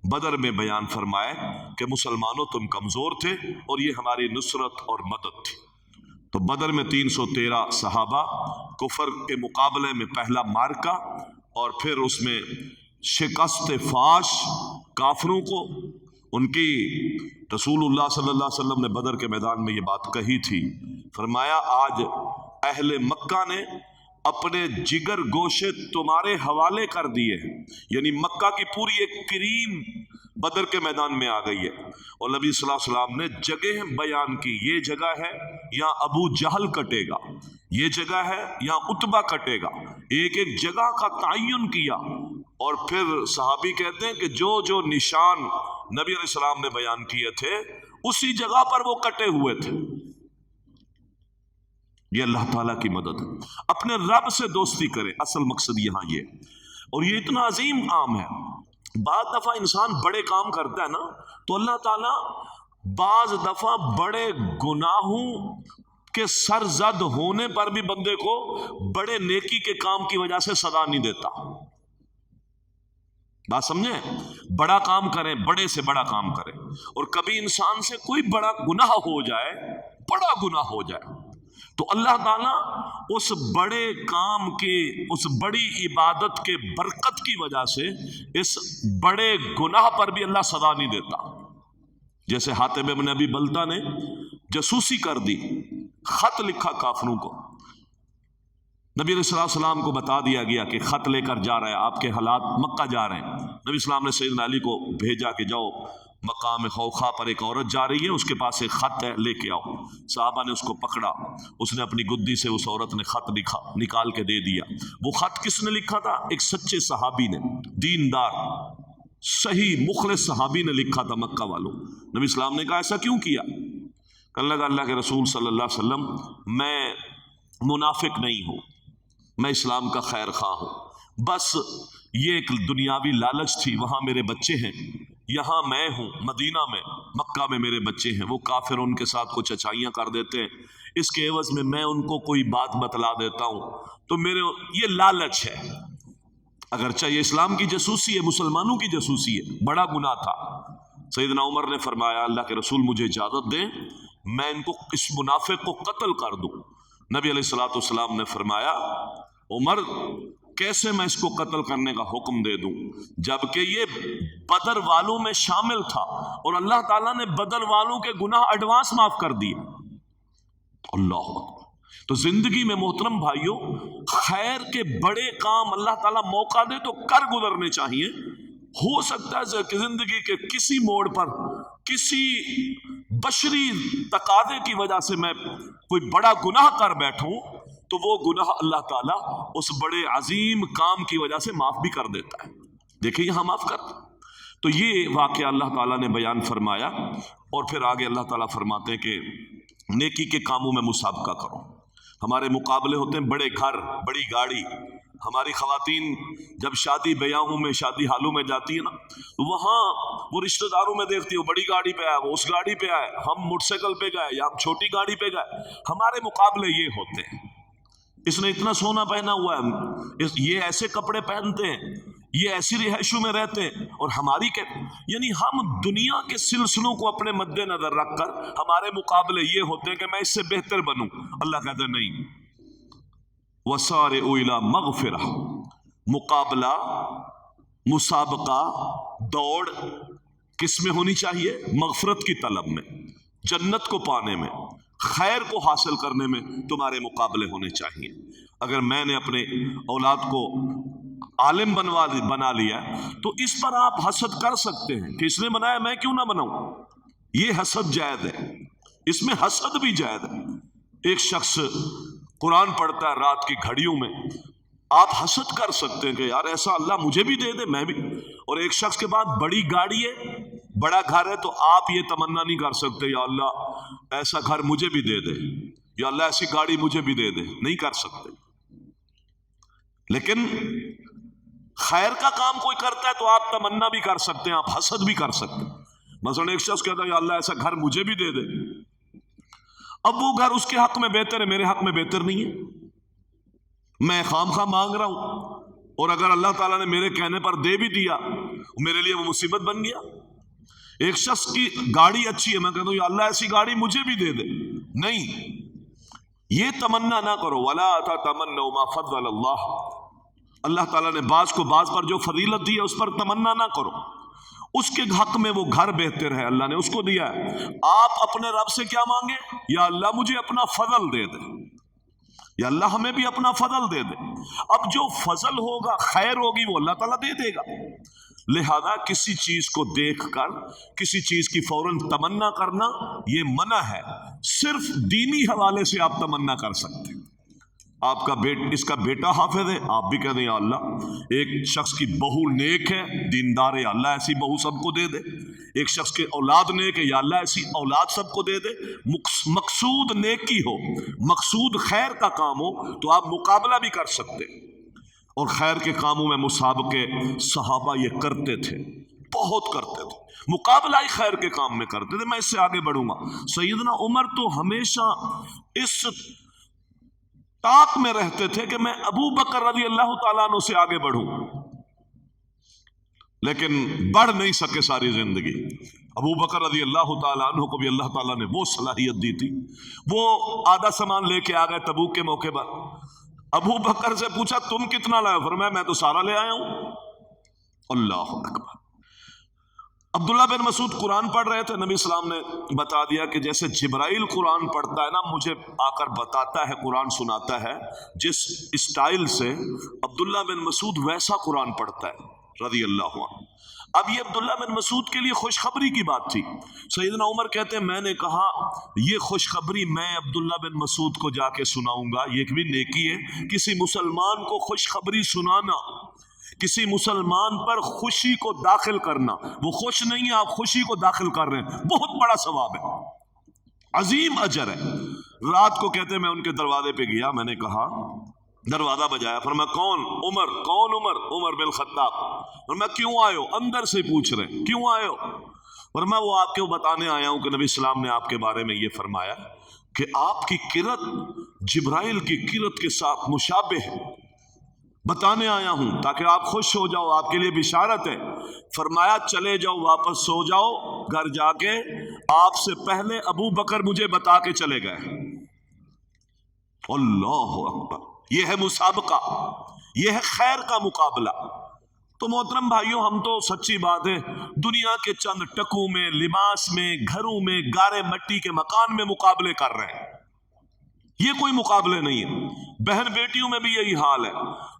بدر میں بیان فرمائے کہ مسلمانوں تم کمزور تھے اور یہ ہماری نصرت اور مدد تھی۔ تو بدر میں 313 صحابہ، کفر کے مقابلے میں پہلا مارکا، اور پھر اس میں شکست فاش کافروں کو، ان کی رسول اللہ صلی اللہ علیہ وسلم نے بدر کے میدان میں یہ بات کہی تھی، فرمایا آج اہل مکہ نے اپنے جگر گوشے تمہارے حوالے کر دیے ہیں، یعنی مکہ کی پوری ایک کریم بدر کے میدان میں آ گئی ہے۔ اور نبی صلی اللہ علیہ وسلم نے جگہ بیان کی، یہ جگہ ہے یہاں ابو جہل کٹے گا، یہ جگہ ہے یہاں عتبہ کٹے گا، ایک ایک جگہ کا تعین کیا۔ اور پھر صحابی کہتے ہیں کہ جو جو نشان نبی علیہ السلام نے بیان کیے تھے اسی جگہ پر وہ کٹے ہوئے تھے۔ یہ اللہ تعالیٰ کی مدد، اپنے رب سے دوستی کرے، اصل مقصد یہاں یہ۔ اور یہ اتنا عظیم کام ہے، بعض دفعہ انسان بڑے کام کرتا ہے نا، تو اللہ تعالیٰ بعض دفعہ بڑے گناہوں کے سرزد ہونے پر بھی بندے کو بڑے نیکی کے کام کی وجہ سے سزا نہیں دیتا۔ بات سمجھیں، بڑا کام کریں، بڑے سے بڑا کام کریں، اور کبھی انسان سے کوئی بڑا گناہ ہو جائے، بڑا گناہ ہو جائے، تو اللہ تعالیٰ اس بڑے کام کی، اس بڑی عبادت کے برکت کی وجہ سے اس بڑے گناہ پر بھی اللہ سزا نہیں دیتا۔ جیسے حاتب ابن ابی بلتہ نے جاسوسی کر دی، خط لکھا کافروں کو، نبی علیہ السلام کو بتا دیا گیا کہ خط لے کر جا رہا ہے، آپ کے حالات مکہ جا رہے ہیں۔ نبی السلام نے سیدنا علی کو بھیجا کہ جاؤ، مقام خوخا پر ایک عورت جا رہی ہے، اس کے پاس ایک خط ہے، لے کے آؤ۔ صحابہ نے اس کو پکڑا، اس نے اپنی گدی سے اس عورت نے خط لکھا، نکال کے دے دیا۔ وہ خط کس نے لکھا تھا؟ ایک سچے صحابی نے، دیندار صحیح مخلص صحابی نے لکھا تھا مکہ والوں۔ نبی اسلام نے کہا ایسا کیوں کیا؟ کہنے لگا اللہ کے رسول صلی اللہ علیہ وسلم، میں منافق نہیں ہوں، میں اسلام کا خیر خواہ ہوں، بس یہ ایک دنیاوی لالچ تھی، وہاں میرے بچے ہیں، یہاں میں ہوں مدینہ میں، مکہ میں میرے بچے ہیں، وہ کافر ان کے ساتھ کچھ اچھائیاں کر دیتے ہیں، اس کے عوض میں ان کو کوئی بات بتلا دیتا ہوں، تو میرے یہ لالچ ہے۔ اگرچہ یہ اسلام کی جاسوسی ہے، مسلمانوں کی جاسوسی ہے، بڑا گناہ تھا۔ سیدنا عمر نے فرمایا اللہ کے رسول مجھے اجازت دیں، میں ان کو، اس منافق کو قتل کر دوں۔ نبی علیہ الصلوۃ والسلام نے فرمایا عمر کیسے میں اس کو قتل کرنے کا حکم دے دوں، جبکہ یہ بدر والوں میں شامل تھا اور اللہ تعالیٰ نے بدر والوں کے گناہ ایڈوانس معاف کر دیے۔ اللہ اکبر۔ تو زندگی میں محترم بھائیوں، خیر کے بڑے کام اللہ تعالیٰ موقع دے تو کر گزرنے چاہیے۔ ہو سکتا ہے کہ زندگی کے کسی موڑ پر کسی بشری تقاضے کی وجہ سے میں کوئی بڑا گناہ کر بیٹھوں، تو وہ گناہ اللہ تعالیٰ اس بڑے عظیم کام کی وجہ سے معاف بھی کر دیتا ہے۔ دیکھیں یہاں معاف کر، تو یہ واقعہ اللہ تعالیٰ نے بیان فرمایا، اور پھر آگے اللہ تعالیٰ فرماتے ہیں کہ نیکی کے کاموں میں مسابقہ کرو۔ ہمارے مقابلے ہوتے ہیں بڑے گھر، بڑی گاڑی۔ ہماری خواتین جب شادی بیاہوں میں، شادی حالوں میں جاتی ہے نا، وہاں وہ رشتہ داروں میں دیکھتی ہے وہ بڑی گاڑی پہ آئے، وہ اس گاڑی پہ آئے، ہم موٹر سائیکل پہ گئے یا ہم چھوٹی گاڑی پہ گئے۔ ہمارے مقابلے یہ ہوتے ہیں، اس نے اتنا سونا پہنا ہوا ہے، یہ ایسے کپڑے پہنتے ہیں، یہ ایسی رہائشوں میں رہتے ہیں، اور ہماری یعنی ہم دنیا کے سلسلوں کو اپنے مد نظر رکھ کر ہمارے مقابلے یہ ہوتے ہیں کہ میں اس سے بہتر بنوں۔ اللہ کہتا ہے نہیں، وَسَارِعُوا إِلَىٰ مَغْفِرَةٍ، مقابلہ، مسابقہ، دوڑ کس میں ہونی چاہیے؟ مغفرت کی طلب میں، جنت کو پانے میں، خیر کو حاصل کرنے میں تمہارے مقابلے ہونے چاہیے۔ اگر میں نے اپنے اولاد کو عالم بنا لیا تو اس پر آپ حسد کر سکتے ہیں کہ اس نے بنایا میں کیوں نہ بناؤں، یہ حسد جائز ہے، اس میں حسد بھی جائز ہے۔ ایک شخص قرآن پڑھتا ہے رات کی گھڑیوں میں، آپ حسد کر سکتے ہیں کہ یار ایسا اللہ مجھے بھی دے دے، میں بھی۔ اور ایک شخص کے پاس بڑی گاڑی ہے، بڑا گھر ہے، تو آپ یہ تمنا نہیں کر سکتے یا اللہ ایسا گھر مجھے بھی دے دے، یا اللہ ایسی گاڑی مجھے بھی دے دے، نہیں کر سکتے۔ لیکن خیر کا کام کوئی کرتا ہے تو آپ تمنا بھی کر سکتے ہیں، آپ حسد بھی کر سکتے ہیں۔ مثلا ایک شخص کہتا ہے یا اللہ ایسا گھر مجھے بھی دے دے، اب وہ گھر اس کے حق میں بہتر ہے، میرے حق میں بہتر نہیں ہے، میں خام خواہ مانگ رہا ہوں، اور اگر اللہ تعالیٰ نے میرے کہنے پر دے بھی دیا میرے لیے وہ مصیبت بن گیا۔ ایک شخص کی گاڑی اچھی ہے، میں کہتا ہوں یا اللہ ایسی گاڑی مجھے بھی دے دے، نہیں، یہ تمنا نہ کرو۔ وَلَا تَتَمَنَّوْا مَا فَضَّلَ اللَّهُ، اللہ تعالیٰ نے بعض کو بعض پر جو فضیلت دی ہے اس پر تمنا نہ کرو۔ اس کے حق میں وہ گھر بہتر ہے، اللہ نے اس کو دیا ہے۔ آپ اپنے رب سے کیا مانگے؟ یا اللہ مجھے اپنا فضل دے دے، یا اللہ ہمیں بھی اپنا فضل دے دے۔ اب جو فضل ہوگا، خیر ہوگی، وہ اللہ تعالیٰ دے دے گا۔ لہذا کسی چیز کو دیکھ کر کسی چیز کی فوراً تمنا کرنا یہ منع ہے، صرف دینی حوالے سے آپ تمنا کر سکتے ہیں۔ آپ کا اس کا بیٹا حافظ ہے، آپ بھی کہہ دیں یا اللہ ایک شخص کی بہو نیک ہے، دیندار ہے، یا اللہ ایسی بہو سب کو دے دے۔ ایک شخص کے اولاد نیک ہے، یا اللہ ایسی اولاد سب کو دے دے۔ مقصود نیکی ہو، مقصود خیر کا کام ہو تو آپ مقابلہ بھی کر سکتے۔ اور خیر کے کاموں میں مسابقے صحابہ یہ کرتے تھے، بہت کرتے تھے، مقابلہ ہی خیر کے کام میں کرتے تھے۔ میں اس سے آگے بڑھوں گا۔ سیدنا عمر تو ہمیشہ اس طاق میں رہتے تھے کہ میں ابو بکر رضی اللہ تعالیٰ عنہ سے آگے بڑھوں، لیکن بڑھ نہیں سکے ساری زندگی۔ ابو بکر رضی اللہ تعالیٰ عنہ کو بھی اللہ تعالیٰ نے وہ صلاحیت دی تھی، وہ آدھا سامان لے کے آ گئے تبوک کے موقع پر۔ ابو بکر سے پوچھا تم کتنا لائے؟ فرمایا میں تو سارا لے آیا ہوں۔ اللہ اکبر۔ عبداللہ بن مسعود قرآن پڑھ رہے تھے، نبی اسلام نے بتا دیا کہ جیسے جبرائیل قرآن پڑھتا ہے نا، مجھے آ کر بتاتا ہے، قرآن سناتا ہے، جس اسٹائل سے عبداللہ بن مسعود ویسا قرآن پڑھتا ہے رضی اللہ عنہ۔ اب یہ عبداللہ بن مسعود کے لیے خوشخبری کی بات تھی۔ سیدنا عمر کہتے ہیں میں نے کہا یہ خوشخبری میں عبداللہ بن مسعود کو جا کے سناؤں گا، یہ بھی نیکی ہے کسی مسلمان کو خوشخبری سنانا، کسی مسلمان پر خوشی کو داخل کرنا۔ وہ خوش نہیں ہے، آپ خوشی کو داخل کر رہے ہیں، بہت بڑا ثواب ہے، عظیم اجر ہے۔ رات کو کہتے ہیں میں ان کے دروازے پہ گیا، میں نے کہا، دروازہ بجایا، فرمایا کون؟ عمر۔ کون عمر؟ عمر بن الخطاب۔ فرمایا کیوں آئے ہو؟ اندر سے پوچھ رہے ہیں کیوں آئے ہو؟ فرمایا وہ آپ کو بتانے آیا ہوں کہ نبی اسلام نے آپ کے بارے میں یہ فرمایا کہ آپ کی قرت جبرائیل کی قرت کے ساتھ مشابہ ہے، بتانے آیا ہوں تاکہ آپ خوش ہو جاؤ، آپ کے لیے بشارت ہے۔ فرمایا چلے جاؤ، واپس سو جاؤ، گھر جا کے آپ سے پہلے ابو بکر مجھے بتا کے چلے گئے۔ اللہ اکبر، یہ ہے مسابقہ، یہ ہے خیر کا مقابلہ۔ تو محترم بھائیوں، ہم تو سچی بات ہے دنیا کے چند ٹکوں میں، لباس میں، گھروں میں، گارے مٹی کے مکان میں مقابلے کر رہے ہیں، یہ کوئی مقابلے نہیں ہے۔ بہن بیٹیوں میں بھی یہی حال ہے،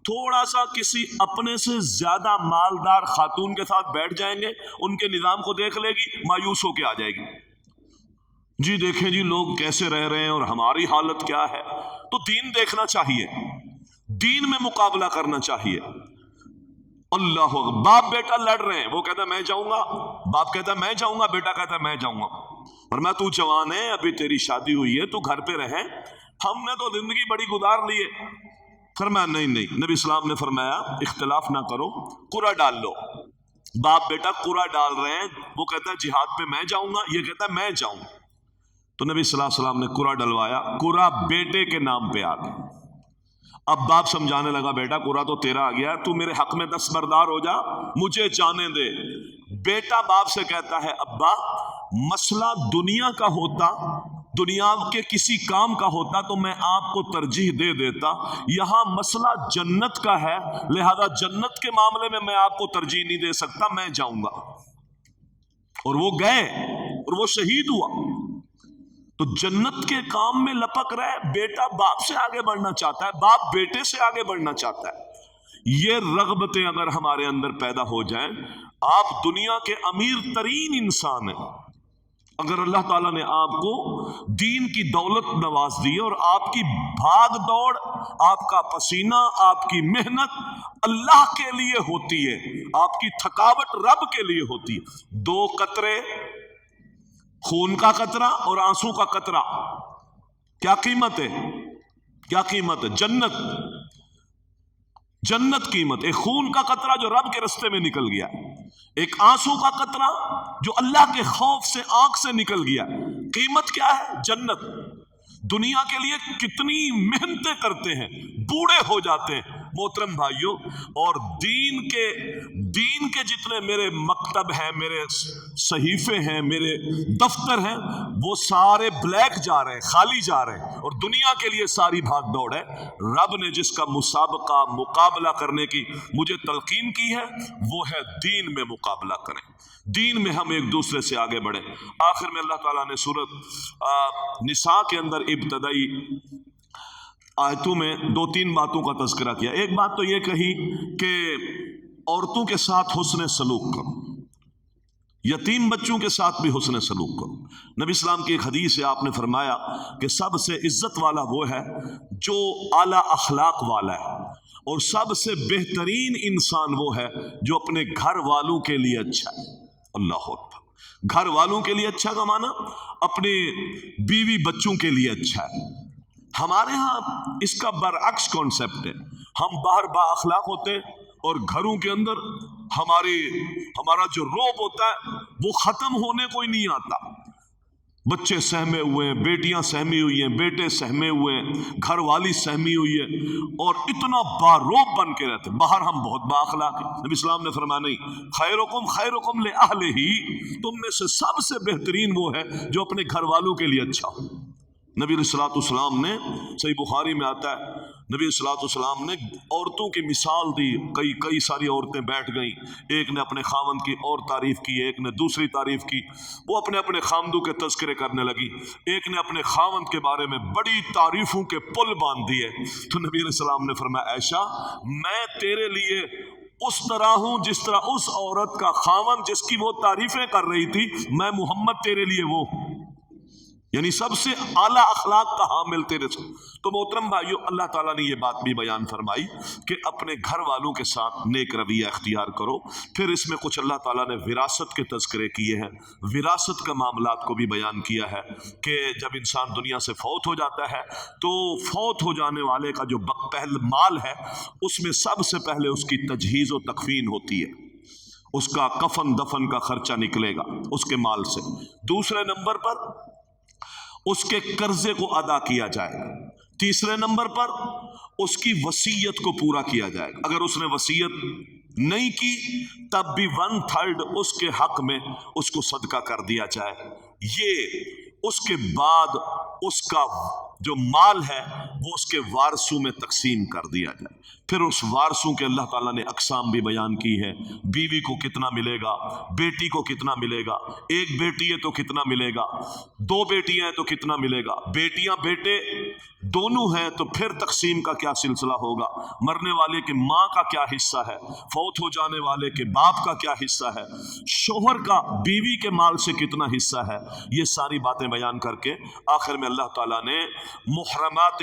تھوڑا سا کسی اپنے سے زیادہ مالدار خاتون کے ساتھ بیٹھ جائیں گے، ان کے نظام کو دیکھ لے گی، مایوس ہو کے آ جائے گی، جی دیکھیں جی لوگ کیسے رہ رہے ہیں اور ہماری حالت کیا ہے۔ تو دین دیکھنا چاہیے، دین میں مقابلہ کرنا چاہیے۔ اللہ اکبر، باپ بیٹا لڑ رہے ہیں، وہ کہتا ہے میں جاؤں گا، باپ کہتا ہے میں جاؤں گا، بیٹا کہتا ہے میں جاؤں گا۔ فرمایا تو جوان ہے، ابھی تیری شادی ہوئی ہے، تو گھر پہ رہے، ہم نے تو زندگی بڑی گزار لی ہے۔ فرمایا نہیں نہیں، نبی اسلام نے فرمایا اختلاف نہ کرو، قرعہ ڈال لو۔ باپ بیٹا قرعہ ڈال رہے ہیں، وہ کہتا ہے جہاد پہ میں جاؤں گا، یہ کہتا ہے میں جاؤں۔ تو نبی صلی اللہ علیہ وسلم نے قرعہ ڈلوایا، قرعہ بیٹے کے نام پہ آ گیا۔ اب باپ سمجھانے لگا بیٹا قرعہ تو تیرا آ گیا، تو میرے حق میں دستبردار ہو جا، مجھے جانے دے۔ بیٹا باپ سے کہتا ہے ابا مسئلہ دنیا کا ہوتا، دنیا کے کسی کام کا ہوتا تو میں آپ کو ترجیح دے دیتا، یہاں مسئلہ جنت کا ہے، لہذا جنت کے معاملے میں آپ کو ترجیح نہیں دے سکتا، میں جاؤں گا۔ اور وہ گئے اور وہ شہید ہوا۔ تو جنت کے کام میں لپک رہے، بیٹا باپ سے آگے بڑھنا چاہتا ہے، باپ بیٹے سے آگے بڑھنا چاہتا ہے۔ یہ رغبتیں اگر ہمارے اندر پیدا ہو جائیں، آپ دنیا کے امیر ترین انسان ہیں، اگر اللہ تعالیٰ نے آپ کو دین کی دولت نواز دی اور آپ کی بھاگ دوڑ، آپ کا پسینہ، آپ کی محنت اللہ کے لیے ہوتی ہے، آپ کی تھکاوٹ رب کے لیے ہوتی ہے، دو قطرے خون کا قطرہ اور آنسو کا قطرہ، کیا قیمت ہے؟ کیا قیمت ہے؟ جنت، جنت قیمت۔ ایک خون کا قطرہ جو رب کے رستے میں نکل گیا، ایک آنسو کا قطرہ جو اللہ کے خوف سے آنکھ سے نکل گیا، قیمت کیا ہے؟ جنت۔ دنیا کے لیے کتنی محنتیں کرتے ہیں، بوڑھے ہو جاتے ہیں محترم بھائیوں، اور دین کے جتنے میرے مکتب ہیں، میرے صحیفے ہیں، میرے دفتر ہیں، وہ سارے بلیک جا رہے ہیں، خالی جا رہے ہیں، اور دنیا کے لیے ساری بھاگ دوڑ ہے۔ رب نے جس کا مسابقہ مقابلہ کرنے کی مجھے تلقین کی ہے، وہ ہے دین میں مقابلہ کریں، دین میں ہم ایک دوسرے سے آگے بڑھیں۔ آخر میں اللہ تعالیٰ نے سورۃ نساء کے اندر ابتدائی آیتوں میں دو تین باتوں کا تذکرہ کیا۔ ایک بات تو یہ کہی کہ عورتوں کے ساتھ حسن سلوک کرو، یتیم بچوں کے ساتھ بھی حسن سلوک کرو۔ نبی اسلام کی ایک حدیث ہے، آپ نے فرمایا کہ سب سے عزت والا وہ ہے جو اعلیٰ اخلاق والا ہے، اور سب سے بہترین انسان وہ ہے جو اپنے گھر والوں کے لیے اچھا ہے۔ اللہ اکبر۔ گھر والوں کے لیے اچھا کا معنی اپنے بیوی بچوں کے لیے اچھا ہے۔ ہمارے ہاں اس کا برعکس کانسیپٹ ہے، ہم باہر با اخلاق ہوتے ہیں اور گھروں کے اندر ہمارا جو روب ہوتا ہے وہ ختم ہونے کو ہی نہیں آتا۔ بچے سہمے ہوئے ہیں، بیٹیاں سہمی ہوئی ہیں، بیٹے سہمے ہوئے ہیں، گھر والی سہمی ہوئی ہے، اور اتنا باروب بن کے رہتے ہیں۔ باہر ہم بہت با اخلاق ہیں۔ نبی اسلام نے فرمایا نہیں، خیرکم لأہلہ، تم میں سے سب سے بہترین وہ ہے جو اپنے گھر والوں کے لیے اچھا ہو۔ نبی علیہ الصلوۃ والسلام نے، صحیح بخاری میں آتا ہے، نبی علیہ الصلوۃ والسلام نے عورتوں کی مثال دی، کئی ساری عورتیں بیٹھ گئیں، ایک نے اپنے خاوند کی اور تعریف کی، ایک نے دوسری تعریف کی، وہ اپنے خامدوں کے تذکرے کرنے لگی، ایک نے اپنے خاوند کے بارے میں بڑی تعریفوں کے پل باندھ دیے۔ تو نبی علیہ السلام نے فرمایا عائشہ میں تیرے لیے اس طرح ہوں جس طرح اس عورت کا خاوند جس کی وہ تعریفیں کر رہی تھی، میں محمد تیرے لیے وہ ہوں، یعنی سب سے اعلیٰ اخلاق کا حامل تیرے سے۔ تو محترم بھائیو، اللہ تعالیٰ نے یہ بات بھی بیان فرمائی کہ اپنے گھر والوں کے ساتھ نیک رویہ اختیار کرو۔ پھر اس میں کچھ اللہ تعالیٰ نے وراثت کے تذکرے کیے ہیں، وراثت کا معاملات کو بھی بیان کیا ہے کہ جب انسان دنیا سے فوت ہو جاتا ہے تو فوت ہو جانے والے کا جو پہل مال ہے، اس میں سب سے پہلے اس کی تجہیز و تکفین ہوتی ہے، اس کا کفن دفن کا خرچہ نکلے گا اس کے مال سے۔ دوسرے نمبر پر اس کے قرضے کو ادا کیا جائے گا۔ تیسرے نمبر پر اس کی وصیت کو پورا کیا جائے گا۔ اگر اس نے وصیت نہیں کی تب بھی 1/3 اس کے حق میں اس کو صدقہ کر دیا جائے۔ یہ اس کے بعد اس کا جو مال ہے وہ اس کے وارثوں میں تقسیم کر دیا جائے۔ پھر اس وارثوں کے اللہ تعالیٰ نے اقسام بھی بیان کی ہے، بیوی کو کتنا ملے گا، بیٹی کو کتنا ملے گا، ایک بیٹی ہے تو کتنا ملے گا، 2 بیٹیاں ہیں تو کتنا ملے گا، بیٹیاں بیٹے دونوں ہیں تو پھر تقسیم کا کیا سلسلہ ہوگا، مرنے والے کے ماں کا کیا حصہ ہے، فوت ہو جانے والے کے باپ کا کیا حصہ ہے، شوہر کا بیوی کے مال سے کتنا حصہ ہے۔ یہ ساری باتیں بیان کر کے آخر میں اللہ تعالیٰ نے محرمات